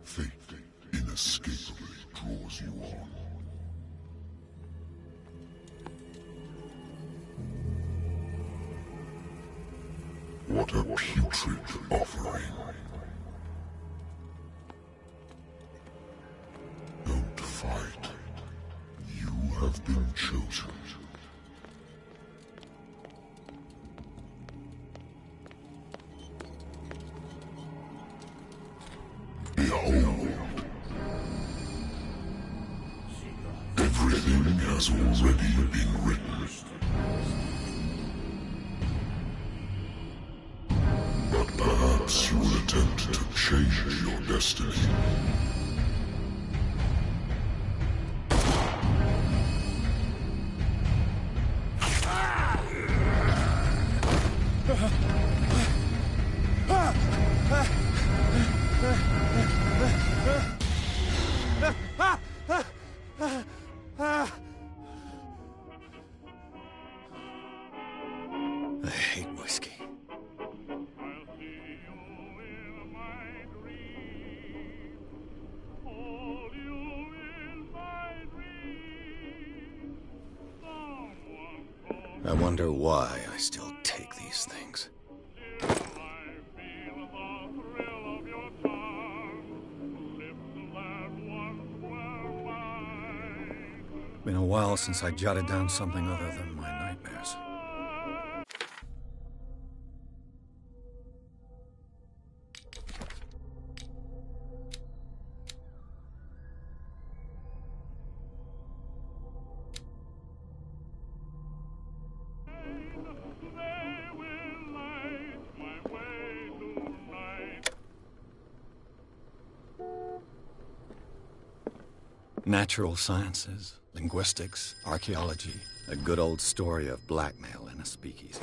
Fate inescapably draws you on. What a putrid offering. Don't fight. You have been chosen. Behold. Everything has already been written. But perhaps you will attempt to change your destiny. I hate whiskey. I wonder why I still take these things. Been a while since I jotted down something other than my nightmares. Natural sciences, linguistics, archaeology, a good old story of blackmail in a speakeasy.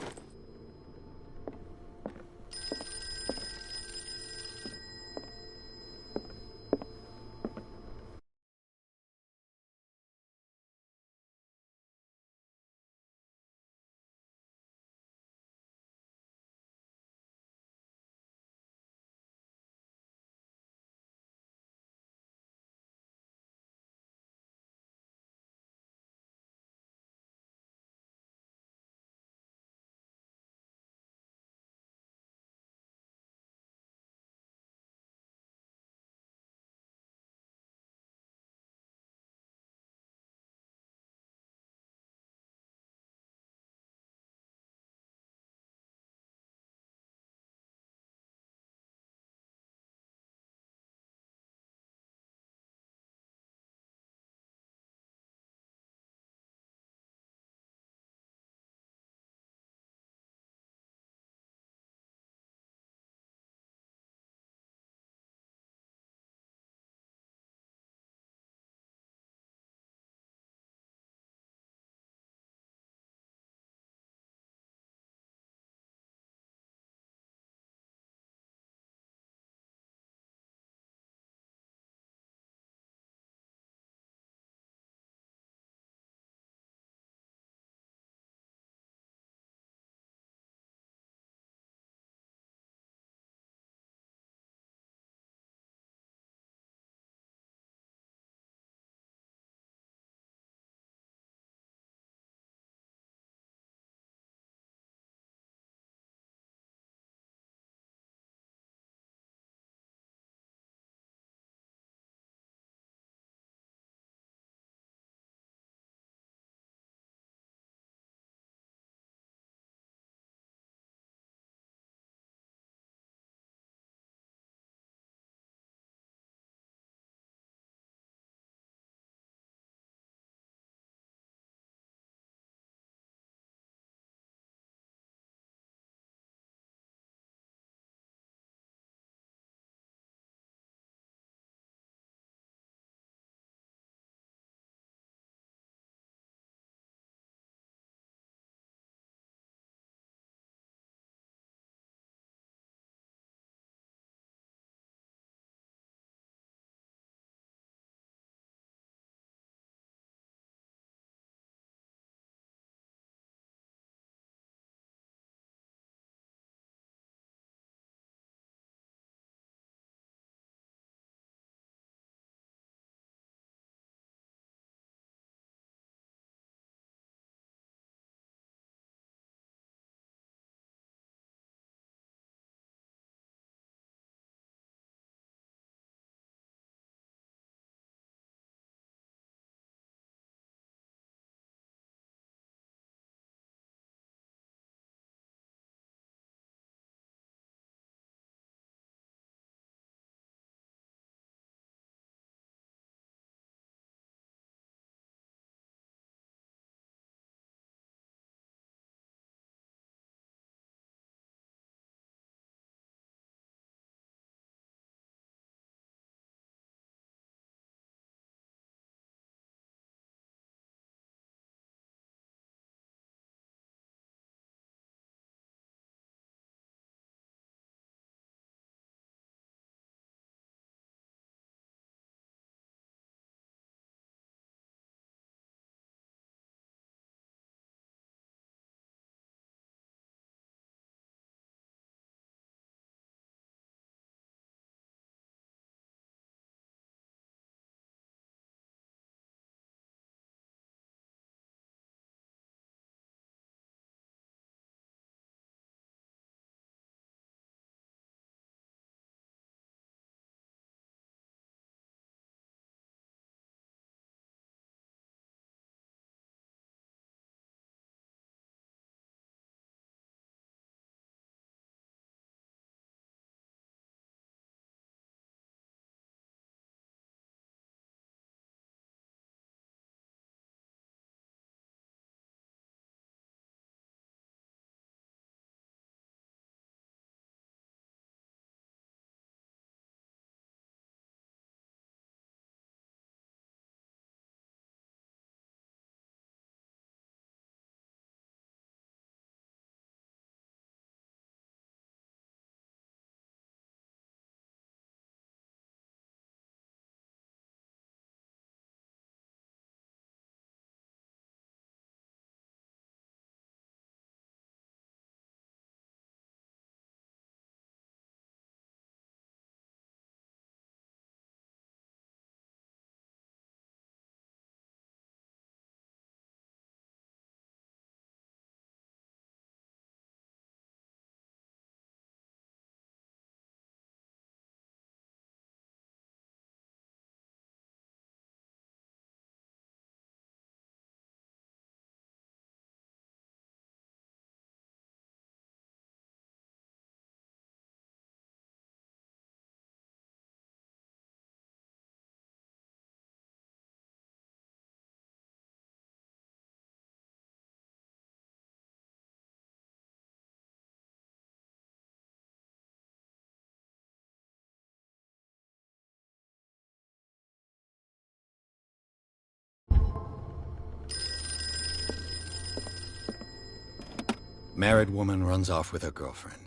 Married woman runs off with her girlfriend.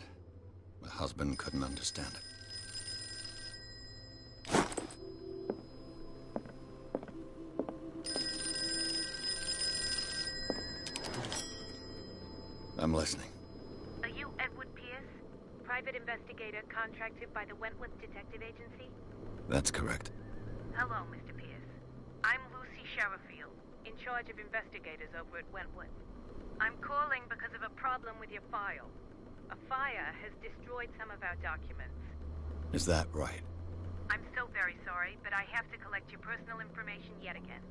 The husband couldn't understand it. I'm listening. Are you Edward Pierce? Private investigator contracted by the Wentworth Detective Agency? That's correct. Hello, Mr. Pierce. I'm Lucy Sherrifield, in charge of investigators over at Wentworth. I'm calling because of a problem with your file. A fire has destroyed some of our documents. Is that right? I'm so very sorry, but I have to collect your personal information yet again.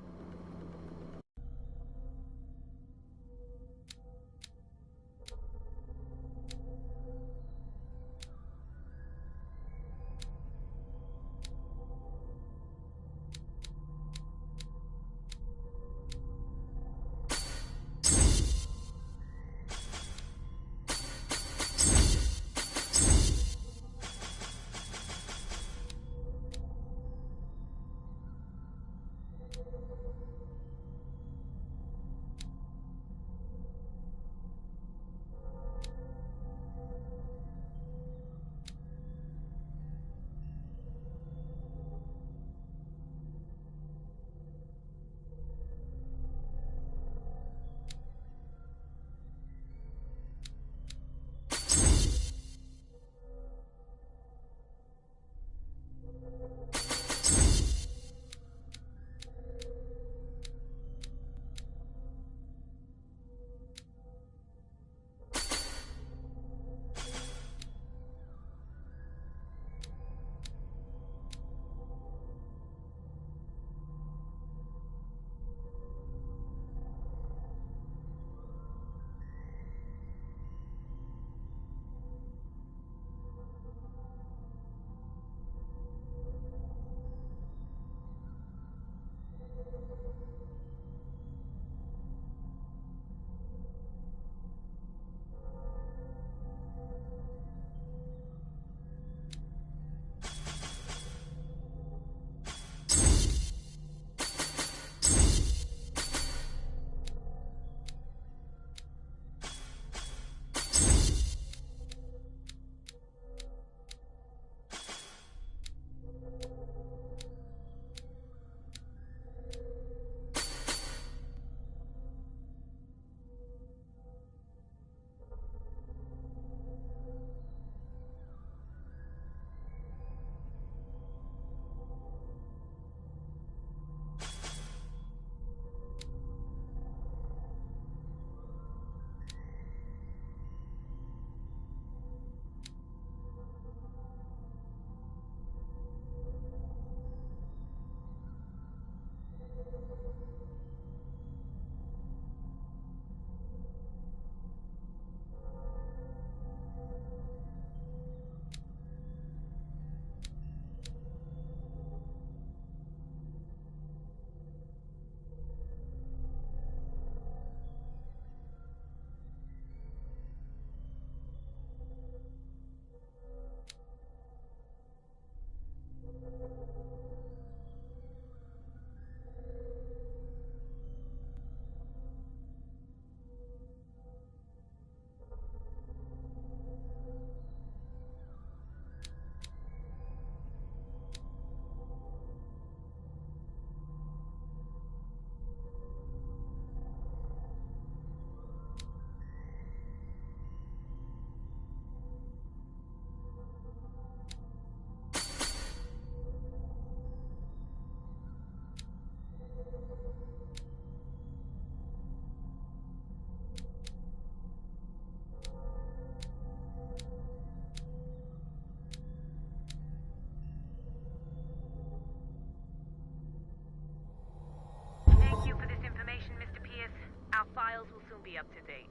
Thank you for this information, Mr. Pierce. Our files will soon be up to date.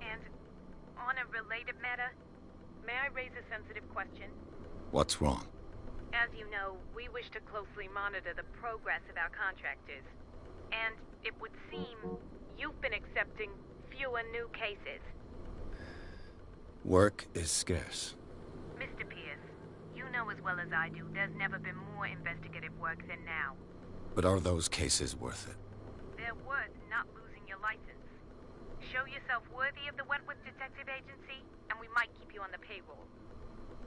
And on a related matter, may I raise a sensitive question? What's wrong? As you know, we wish to closely monitor the progress of our contractors. And it would seem you've been accepting fewer new cases. Work is scarce. Mr. Pierce, you know as well as I do there's never been more investigative work than now. But are those cases worth it? They're worth not losing your license. Show yourself worthy of the Wentworth Detective Agency, and we might keep you on the payroll.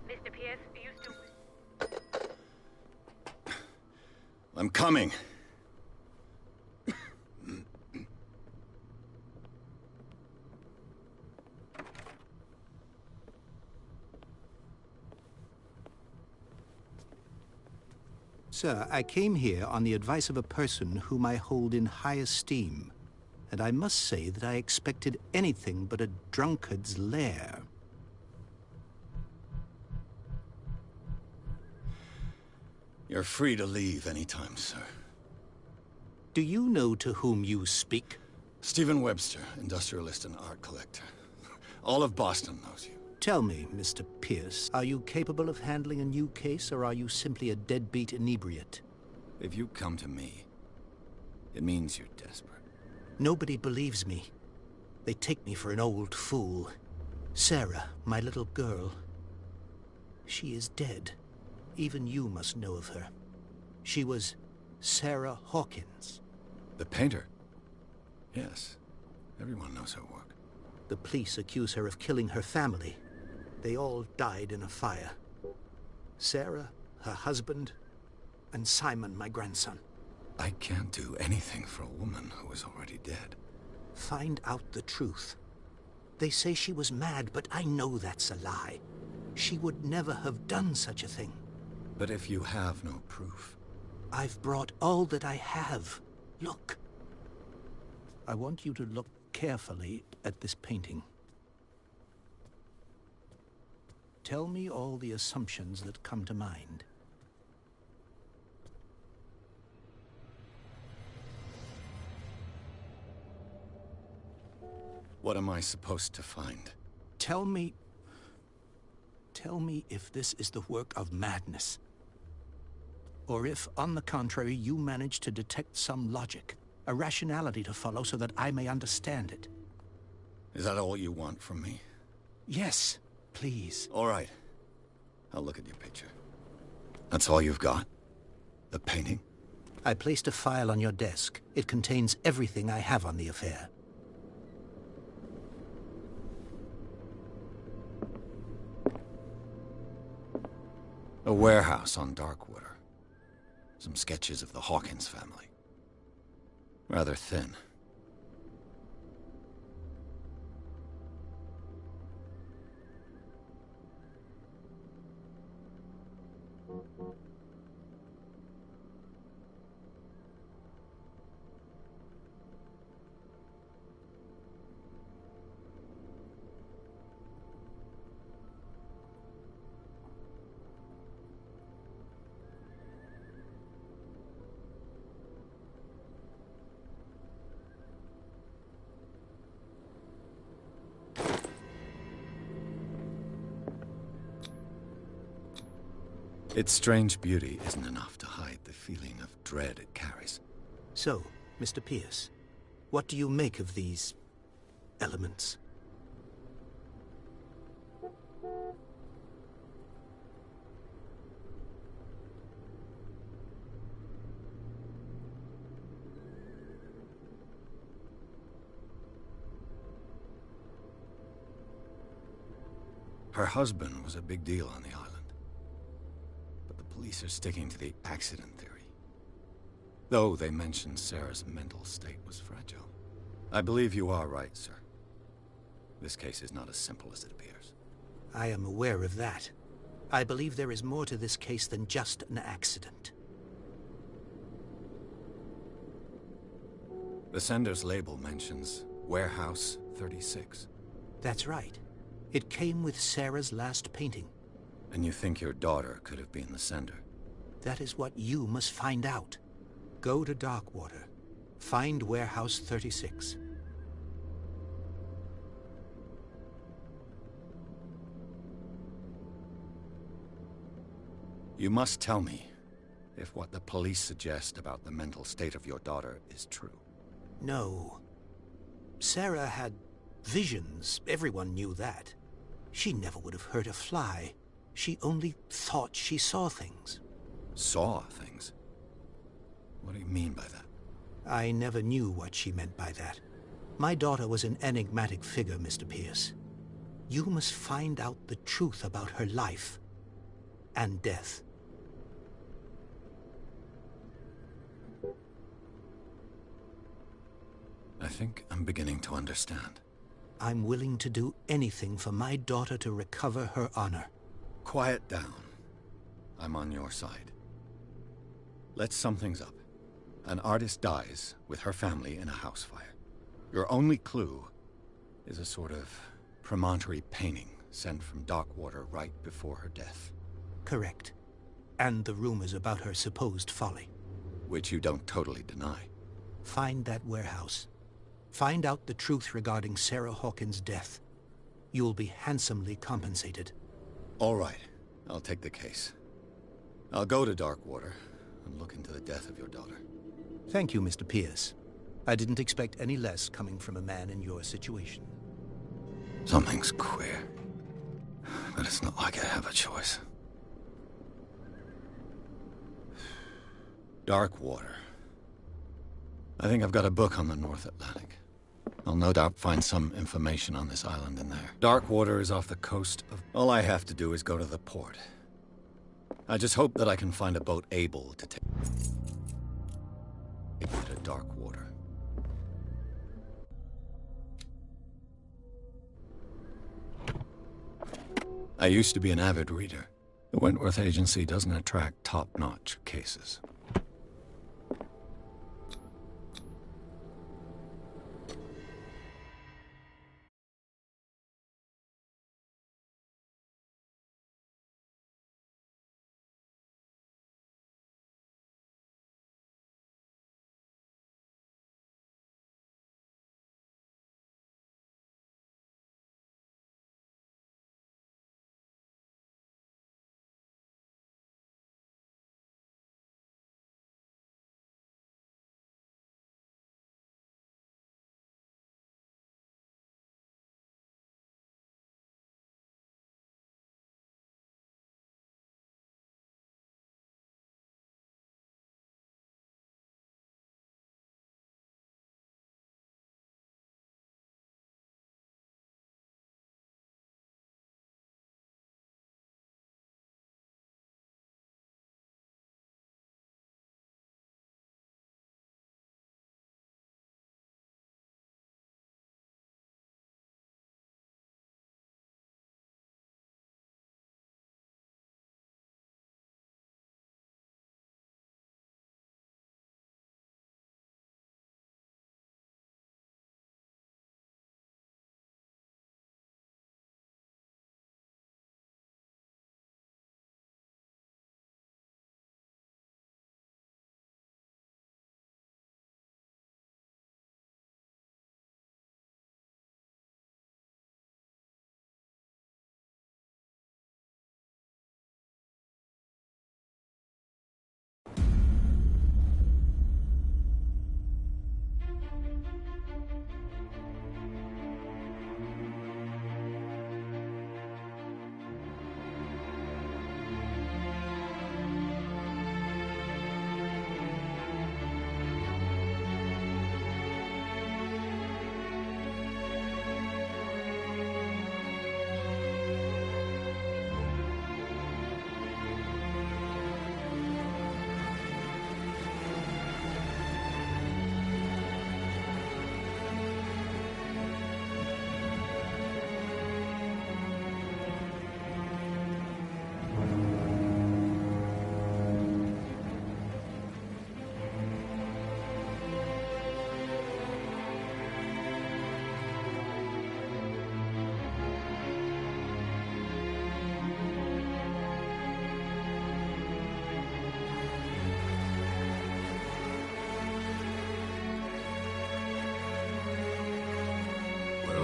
Mr. Pierce, are you still... I'm coming. Sir, I came here on the advice of a person whom I hold in high esteem, and I must say that I expected anything but a drunkard's lair. You're free to leave anytime, sir. Do you know to whom you speak? Stephen Webster, industrialist and art collector. All of Boston knows you. Tell me, Mr. Pierce, are you capable of handling a new case, or are you simply a deadbeat inebriate? If you come to me, it means you're desperate. Nobody believes me. They take me for an old fool. Sarah, my little girl, she is dead. Even you must know of her. She was Sarah Hawkins. The painter? Yes. Everyone knows her work. The police accuse her of killing her family. They all died in a fire. Sarah, her husband, and Simon, my grandson. I can't do anything for a woman who is already dead. Find out the truth. They say she was mad, but I know that's a lie. She would never have done such a thing. But if you have no proof... I've brought all that I have. Look. I want you to look carefully at this painting. Tell me all the assumptions that come to mind. What am I supposed to find? Tell me if this is the work of madness. Or if, on the contrary, you manage to detect some logic, a rationality to follow so that I may understand it. Is that all you want from me? Yes, please. All right. I'll look at your picture. That's all you've got? The painting? I placed a file on your desk. It contains everything I have on the affair. A warehouse on Darkwater. Some sketches of the Hawkins family. Rather thin. Its strange beauty isn't enough to hide the feeling of dread it carries. So, Mr. Pierce, what do you make of these elements? Her husband was a big deal on the island. But the police are sticking to the accident theory. Though they mentioned Sarah's mental state was fragile. I believe you are right, sir. This case is not as simple as it appears. I am aware of that. I believe there is more to this case than just an accident. The sender's label mentions Warehouse 36. That's right. It came with Sarah's last painting. And you think your daughter could have been the sender? That is what you must find out. Go to Darkwater. Find Warehouse 36. You must tell me if what the police suggest about the mental state of your daughter is true. No. Sarah had visions. Everyone knew that. She never would have hurt a fly. She only thought she saw things. Saw things? What do you mean by that? I never knew what she meant by that. My daughter was an enigmatic figure, Mr. Pierce. You must find out the truth about her life and death. I think I'm beginning to understand. I'm willing to do anything for my daughter to recover her honor. Quiet down. I'm on your side. Let's sum things up. An artist dies with her family in a house fire. Your only clue is a sort of promontory painting sent from Darkwater right before her death. Correct. And the rumors about her supposed folly. Which you don't totally deny. Find that warehouse. Find out the truth regarding Sarah Hawkins' death. You'll be handsomely compensated. All right. I'll take the case. I'll go to Darkwater and look into the death of your daughter. Thank you, Mr. Pierce. I didn't expect any less coming from a man in your situation. Something's queer. But it's not like I have a choice. Darkwater. I think I've got a book on the North Atlantic. I'll no doubt find some information on this island in there. Darkwater is off the coast of... All I have to do is go to the port. I just hope that I can find a boat able to take me to Darkwater. I used to be an avid reader. The Wentworth Agency doesn't attract top-notch cases.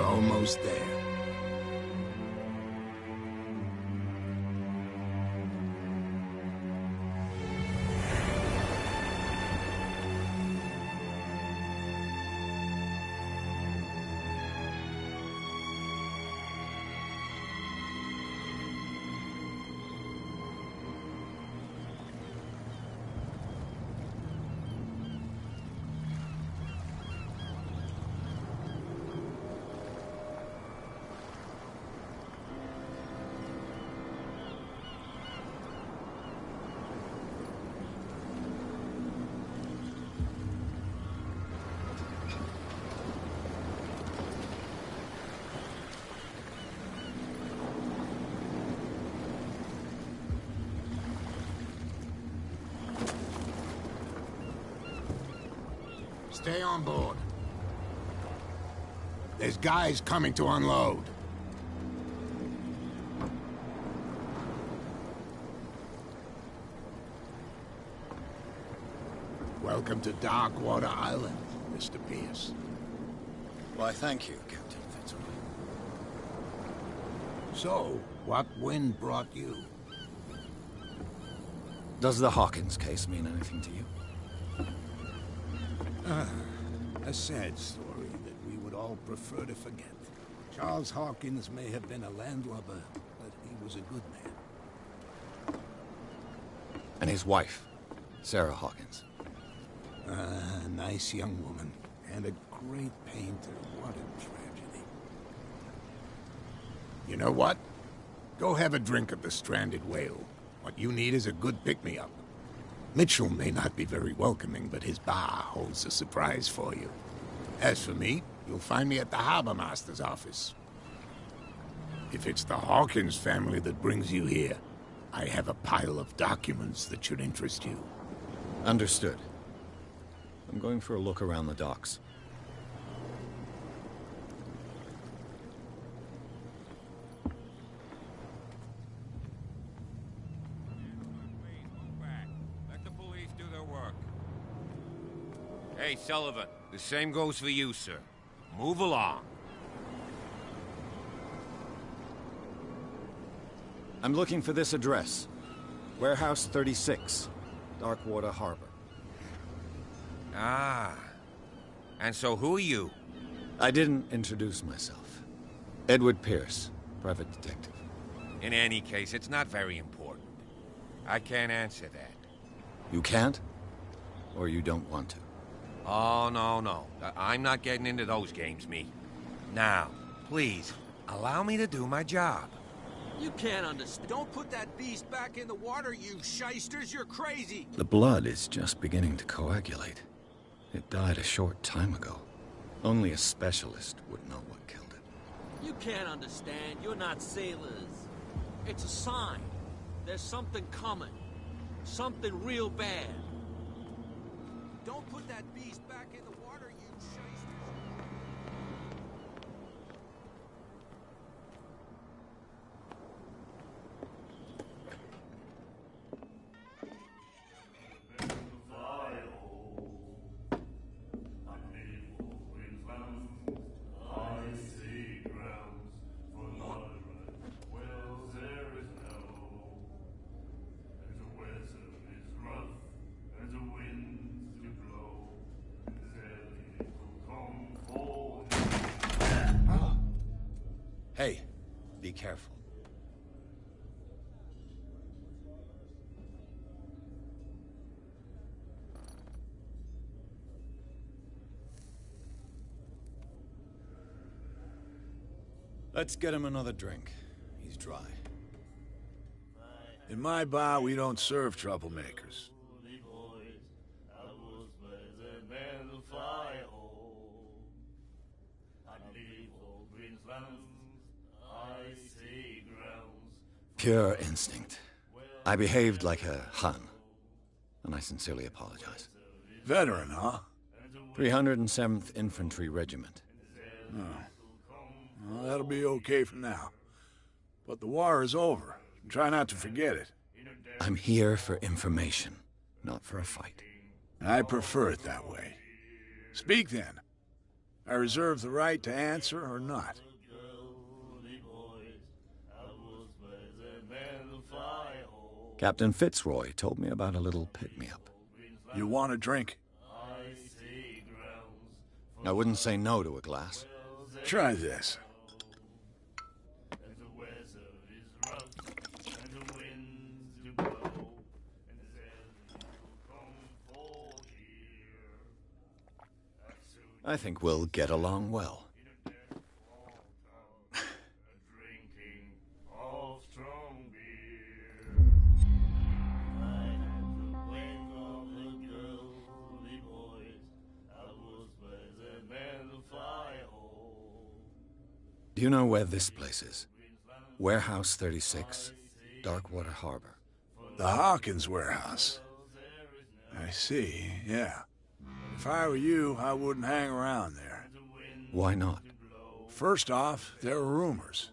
Almost there. Stay on board. There's guys coming to unload. Welcome to Darkwater Island, Mr. Pierce. Why, thank you, Captain Fitzroy. So, what wind brought you? Does the Hawkins case mean anything to you? A sad story that we would all prefer to forget. Charles Hawkins may have been a landlubber, but he was a good man. And his wife, Sarah Hawkins. A nice young woman, and a great painter. What a tragedy. You know what? Go have a drink at the Stranded Whale. What you need is a good pick-me-up. Mitchell may not be very welcoming, but his bar holds a surprise for you. As for me, you'll find me at the Harbor Master's office. If it's the Hawkins family that brings you here, I have a pile of documents that should interest you. Understood. I'm going for a look around the docks. Hey, Sullivan, the same goes for you, sir. Move along. I'm looking for this address. Warehouse 36, Darkwater Harbor. Ah. And so who are you? I didn't introduce myself. Edward Pierce, private detective. In any case, it's not very important. I can't answer that. You can't? Or you don't want to? Oh, no. I'm not getting into those games, me. Now, please, allow me to do my job. You can't understand. Don't put that beast back in the water, you shysters. You're crazy. The blood is just beginning to coagulate. It died a short time ago. Only a specialist would know what killed it. You can't understand. You're not sailors. It's a sign. There's something coming. Something real bad. Don't put that beast back in the water, you shysters. Hey, be careful. Let's get him another drink. He's dry. In my bar, we don't serve troublemakers. Pure instinct. I behaved like a Hun, and I sincerely apologize. Veteran, huh? 307th Infantry Regiment. Well, that'll be okay for now. But the war is over. Try not to forget it. I'm here for information, not for a fight. I prefer it that way. Speak then. I reserve the right to answer or not. Captain Fitzroy told me about a little pick-me-up. You want a drink? I wouldn't say no to a glass. Try this. I think we'll get along well. Do you know where this place is? Warehouse 36, Darkwater Harbor. The Hawkins warehouse. I see, yeah. If I were you, I wouldn't hang around there. Why not? First off, there are rumors.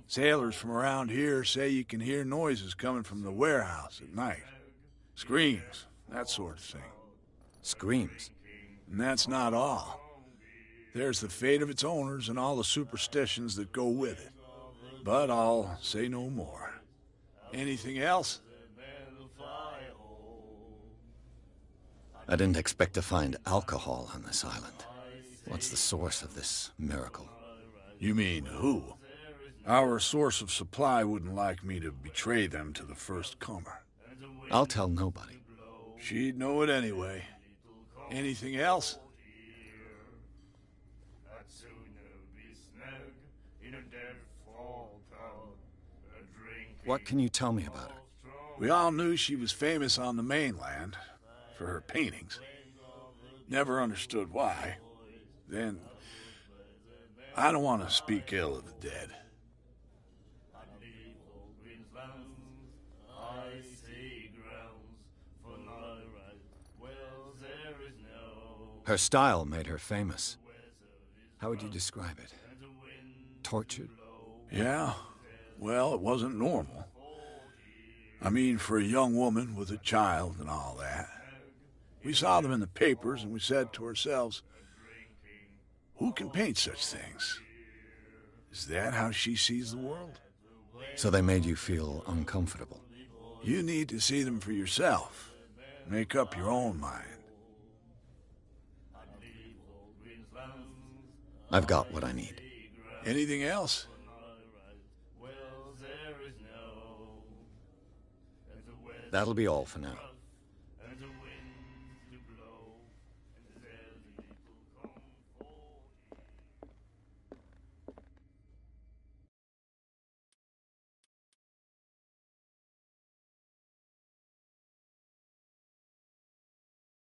Sailors from around here say you can hear noises coming from the warehouse at night. Screams, that sort of thing. Screams? And that's not all. There's the fate of its owners and all the superstitions that go with it. But I'll say no more. Anything else? I didn't expect to find alcohol on this island. What's the source of this miracle? You mean who? Our source of supply wouldn't like me to betray them to the first comer. I'll tell nobody. She'd know it anyway. Anything else? What can you tell me about her? We all knew she was famous on the mainland for her paintings. Never understood why. Then, I don't want to speak ill of the dead. Her style made her famous. How would you describe it? Tortured? Yeah? Well, it wasn't normal. I mean, for a young woman with a child and all that. We saw them in the papers and we said to ourselves, who can paint such things? Is that how she sees the world? So they made you feel uncomfortable? You need to see them for yourself. Make up your own mind. I've got what I need. Anything else? That'll be all for now.